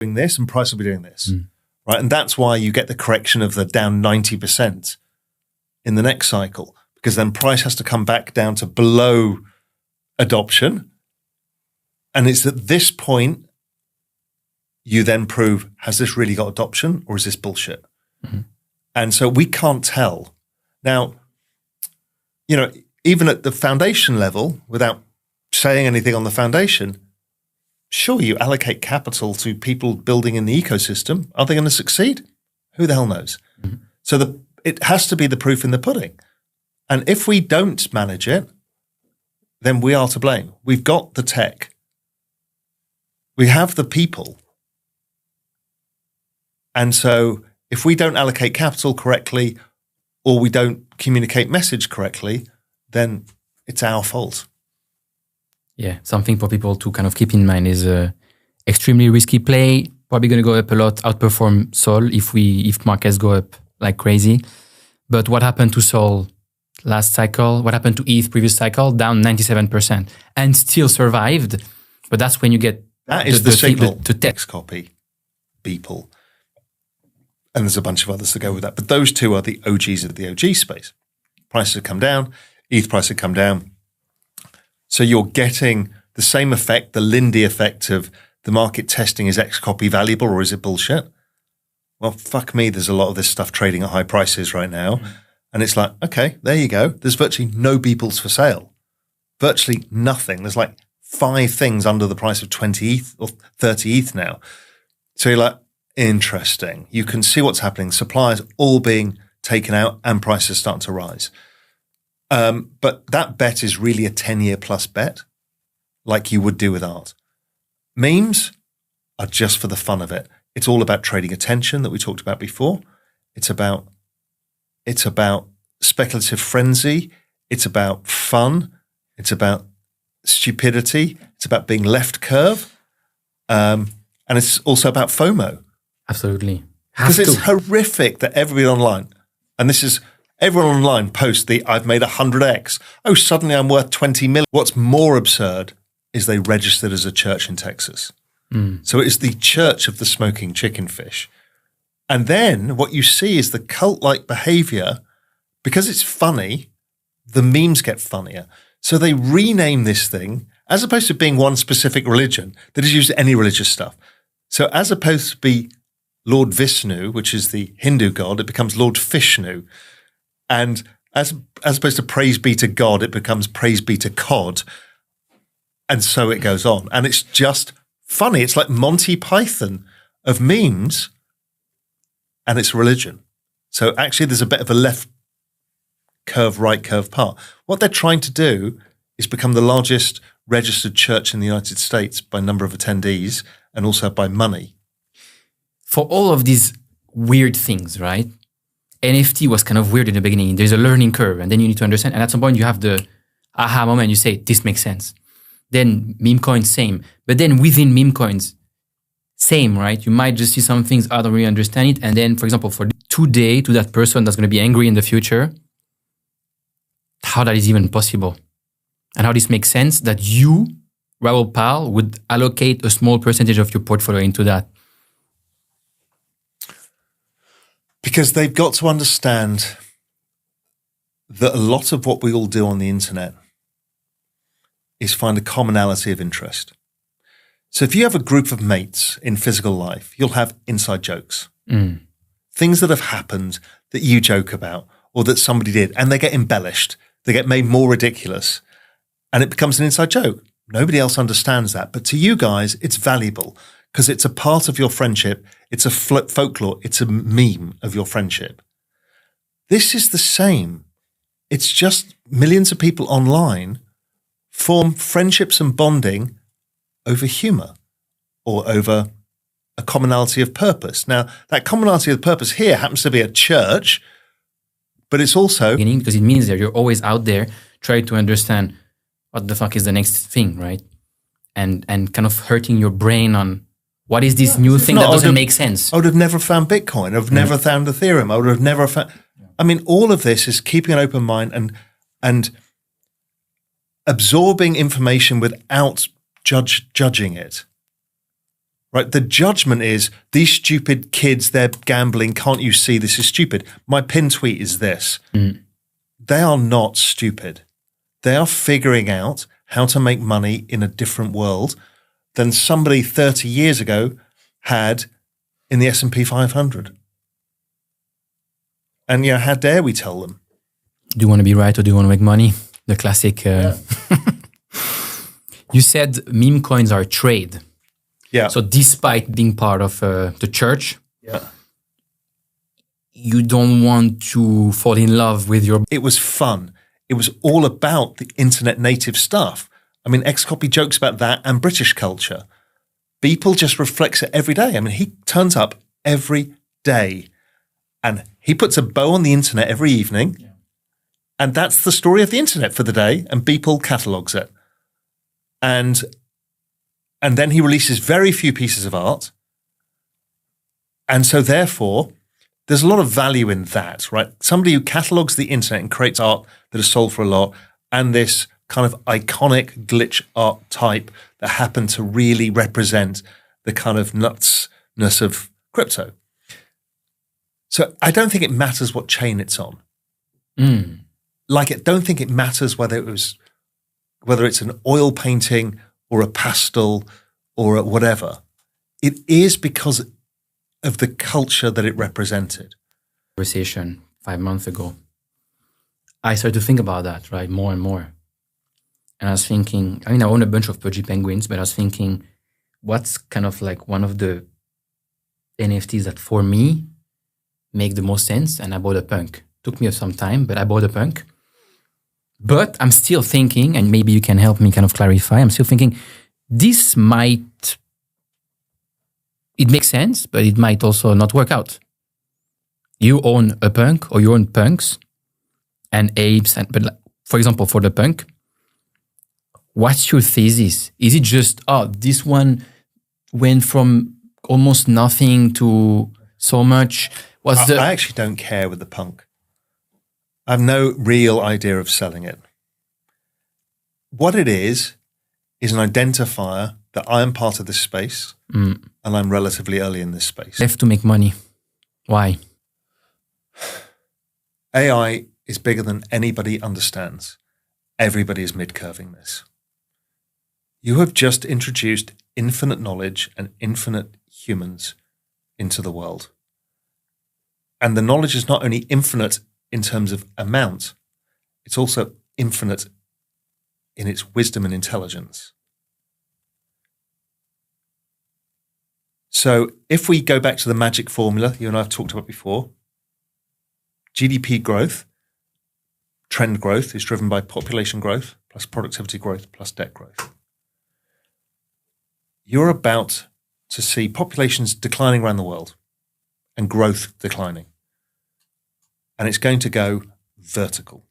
doing this and price will be doing this, right? And that's why you get the correction of the down 90% in the next cycle, because then price has to come back down to below adoption. And it's at this point you then prove, has this really got adoption or is this bullshit? Mm-hmm. And so we can't tell. Now, you know, even at the foundation level, without saying anything on the foundation, sure, you allocate capital to people building in the ecosystem. Are they going to succeed? Who the hell knows? Mm-hmm. So it has to be the proof in the pudding. And if we don't manage it, then we are to blame. We've got the tech. We have the people. And so if we don't allocate capital correctly or we don't communicate message correctly, then it's our fault. Yeah, something for people to kind of keep in mind is extremely risky play, probably going to go up a lot, outperform Sol if markets go up like crazy. But what happened to Sol last cycle? What happened to ETH previous cycle? Down 97% and still survived. But that's when you get that is the signal to text copy Beeple. And there's a bunch of others that go with that. But those two are the OGs of the OG space. Prices have come down, ETH price have come down. So you're getting the same effect, the Lindy effect of the market testing, is X copy valuable or is it bullshit? Well, fuck me, there's a lot of this stuff trading at high prices right now. Mm-hmm. And it's like, okay, there you go. There's virtually no Beeples for sale. Virtually nothing. There's like 5 things under the price of 20 ETH or 30 ETH now. So you're like, interesting. You can see what's happening. Suppliers all being taken out and prices starting to rise. But that bet is really a 10-year plus bet, like you would do with art. Memes are just for the fun of it. It's all about trading attention that we talked about before. It's about speculative frenzy. It's about fun. It's about stupidity. It's about being left curve. And it's also about FOMO. Absolutely. Because it's horrific that everybody online, and this is everyone online posts I've made 100x. Oh, suddenly I'm worth 20 million. What's more absurd is they registered as a church in Texas. Mm. So it's the church of the smoking chicken fish. And then what you see is the cult-like behavior. Because it's funny, the memes get funnier. So they rename this thing, as opposed to being one specific religion, that is used any religious stuff. So as opposed to be Lord Vishnu, which is the Hindu god, it becomes Lord Fishnu. And as opposed to praise be to God, it becomes praise be to cod. And so it goes on. And it's just funny. It's like Monty Python of memes, and it's religion. So actually there's a bit of a left curve, right curve part. What they're trying to do is become the largest registered church in the United States by number of attendees and also by money. For all of these weird things, right? NFT was kind of weird in the beginning. There's a learning curve, and then you need to understand. And at some point, you have the aha moment. You say, this makes sense. Then meme coins, same. But then within meme coins, same, right? You might just see some things, I don't really understand it. And then, for example, for today, to that person that's going to be angry in the future, how that is even possible? And how this makes sense that you, Raoul Pal, would allocate a small percentage of your portfolio into that. Because they've got to understand that a lot of what we all do on the internet is find a commonality of interest. So if you have a group of mates in physical life, you'll have inside jokes. Mm. Things that have happened that you joke about or that somebody did, and they get embellished. They get made more ridiculous, and it becomes an inside joke. Nobody else understands that. But to you guys, it's valuable because it's a part of your friendship. It's a folklore. It's a meme of your friendship. This is the same. It's just millions of people online form friendships and bonding over humor or over a commonality of purpose. Now, that commonality of purpose here happens to be a church, but it's also... Because it means that you're always out there trying to understand what the fuck is the next thing, right? And kind of hurting your brain on what is this new thing that doesn't make sense. I would have never found Bitcoin. I've never found Ethereum. I would have never found... I mean, all of this is keeping an open mind and absorbing information without judging it. right? The judgment is these stupid kids, they're gambling. Can't you see this is stupid? My pin tweet is this. They are not stupid. They are figuring out how to make money in a different world than somebody 30 years ago had in the S&P 500. And, how dare we tell them? Do you want to be right or do you want to make money? The classic. You said meme coins are a trade. Yeah. So despite being part of the church, you don't want to fall in love with your... It was fun. It was all about the internet native stuff. I mean, Xcopy jokes about that and British culture. Beeple just reflects it every day. I mean, he turns up every day and he puts a bow on the internet every evening. Yeah. And that's the story of the internet for the day. And Beeple catalogues it. And then he releases very few pieces of art. And so therefore, there's a lot of value in that, right? Somebody who catalogues the internet and creates art that is sold for a lot, and this kind of iconic glitch art type that happened to really represent the kind of nutsness of crypto. So I don't think it matters what chain it's on. Like, I don't think it matters whether it's an oil painting or a pastel or a whatever. It is because of the culture that it represented. Conversation 5 months ago, I started to think about that, right, more and more. And I was thinking, I own a bunch of pudgy penguins, but I was thinking, what's kind of like one of the NFTs that for me make the most sense? And I bought a punk. Took me some time, but I bought a punk. But I'm still thinking, and maybe you can help me kind of clarify, I'm still thinking, it makes sense, but it might also not work out. You own a punk or you own punks and apes. But for example, for the punk, what's your thesis? Is it just, this one went from almost nothing to so much? I actually don't care with the punk. I have no real idea of selling it. What it is an identifier that I am part of this space and I'm relatively early in this space. Left to make money. Why? AI is bigger than anybody understands. Everybody is mid-curving this. You have just introduced infinite knowledge and infinite humans into the world. And the knowledge is not only infinite in terms of amount, it's also infinite in its wisdom and intelligence. So if we go back to the magic formula you and I have talked about before, GDP growth, trend growth is driven by population growth plus productivity growth plus debt growth. You're about to see populations declining around the world and growth declining. And it's going to go vertical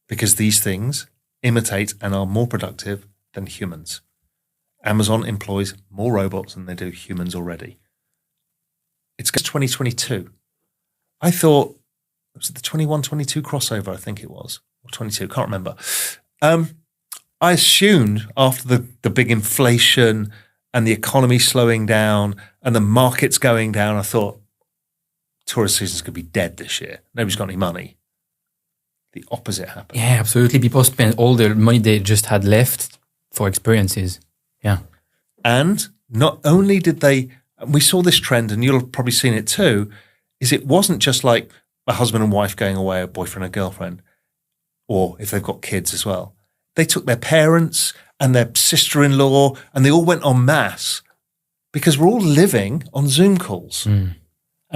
because these things imitate and are more productive than humans. Amazon employs more robots than they do humans already. It's 2022. I thought, was it the 21-22 crossover? I think it was, or 22, can't remember. I assumed after the big inflation and the economy slowing down and the markets going down, I thought tourist season's going to be dead this year. Nobody's got any money. The opposite happened. Yeah, absolutely. People spend all the money they just had left for experiences. Yeah. And not only did we saw this trend, and you'll have probably seen it too, is it wasn't just like a husband and wife going away, a boyfriend and girlfriend, or if they've got kids as well. They took their parents and their sister-in-law and they all went en masse because we're all living on Zoom calls and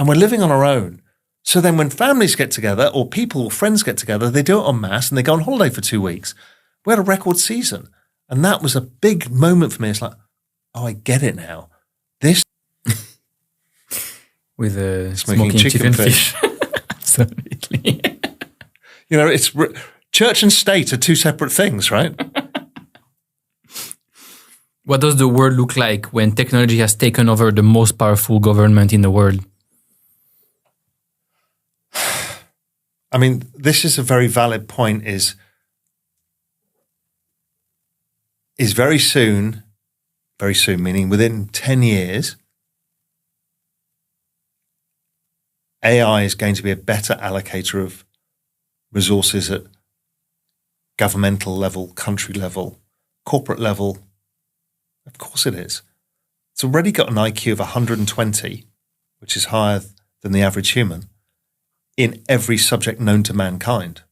we're living on our own. So then when families get together or people or friends get together, they do it en masse and they go on holiday for 2 weeks. We had a record season. And that was a big moment for me. It's like, oh, I get it now. This with a smoking chicken fish. Absolutely. It's church and state are two separate things, right? What does the world look like when technology has taken over the most powerful government in the world? I mean, this is a very valid point, is very soon very soon, meaning within 10 years, AI is going to be a better allocator of resources at governmental level, country level, corporate level. Of course it is. It's already got an IQ of 120, which is higher than the average human, in every subject known to mankind.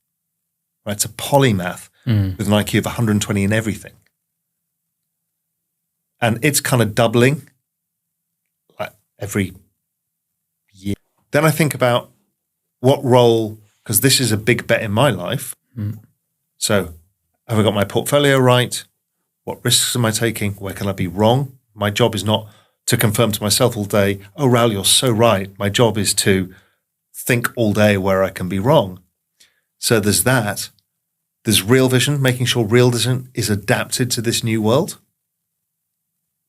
Right? It's a polymath with an IQ of 120 in everything. And it's kind of doubling like every year. Then I think about what role, because this is a big bet in my life. So have I got my portfolio right? What risks am I taking? Where can I be wrong? My job is not to confirm to myself all day, oh, Raoul, you're so right. My job is to think all day where I can be wrong. So there's that. There's real vision, making sure real vision is adapted to this new world.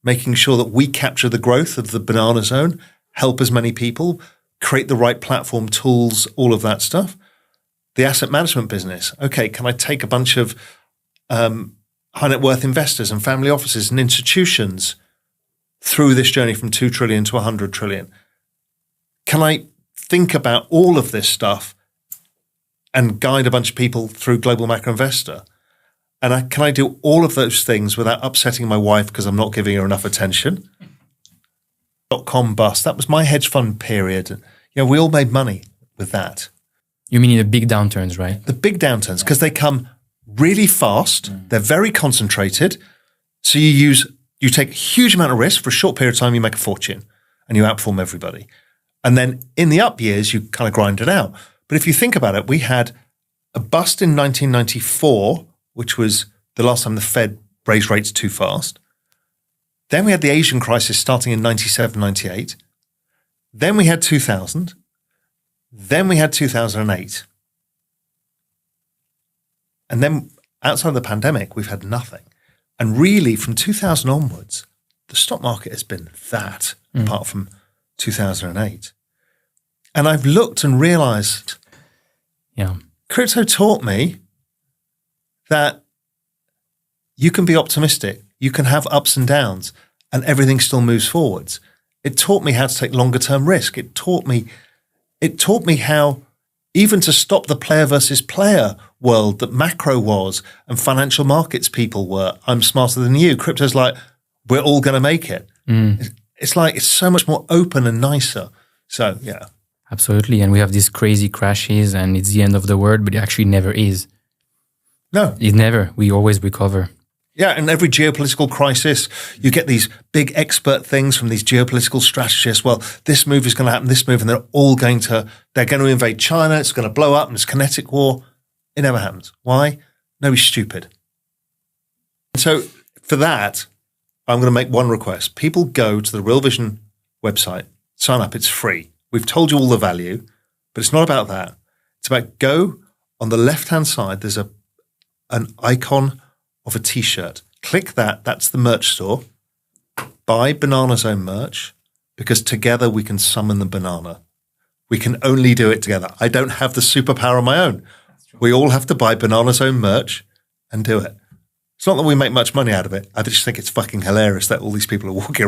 Making sure that we capture the growth of the banana zone, help as many people, create the right platform tools, all of that stuff. The asset management business. Okay, can I take a bunch of high net worth investors and family offices and institutions through this journey from 2 trillion to 100 trillion? Can I think about all of this stuff and guide a bunch of people through Global Macro Investor? And can I do all of those things without upsetting my wife because I'm not giving her enough attention? .com bust. That was my hedge fund period. You know, we all made money with that. You mean in the big downturns, right? The big downturns, because they come really fast. They're very concentrated. So you take a huge amount of risk for a short period of time, you make a fortune and you outperform everybody. And then in the up years, you kind of grind it out. But if you think about it, we had a bust in 1994, which was the last time the Fed raised rates too fast. Then we had the Asian crisis starting in 97, 98. Then we had 2000. Then we had 2008. And then outside of the pandemic, we've had nothing. And really, from 2000 onwards, the stock market has been that, apart from 2008. And I've looked and realized, crypto taught me that you can be optimistic, you can have ups and downs, and everything still moves forwards. It taught me how to take longer term risk. It taught me how even to stop the player versus player world that macro was and financial markets people were. I'm smarter than you. Crypto's like, we're all going to make it. It's like, it's so much more open and nicer. So, yeah. Absolutely. And we have these crazy crashes and it's the end of the world, but it actually never is. No. It never. We always recover. Yeah, and every geopolitical crisis, you get these big expert things from these geopolitical strategists. Well, this move is going to happen, this move, and they're going to invade China. It's going to blow up, and it's kinetic war. It never happens. Why? Nobody's stupid. And so for that, I'm going to make one request. People go to the Real Vision website, sign up. It's free. We've told you all the value, but it's not about that. It's about go on the left-hand side. There's an icon of a t-shirt. Click that. That's the merch store. Buy Banana Zone merch because together we can summon the banana. We can only do it together. I don't have the superpower on my own. We all have to buy Banana Zone merch and do it. It's not that we make much money out of it. I just think it's fucking hilarious that all these people are walking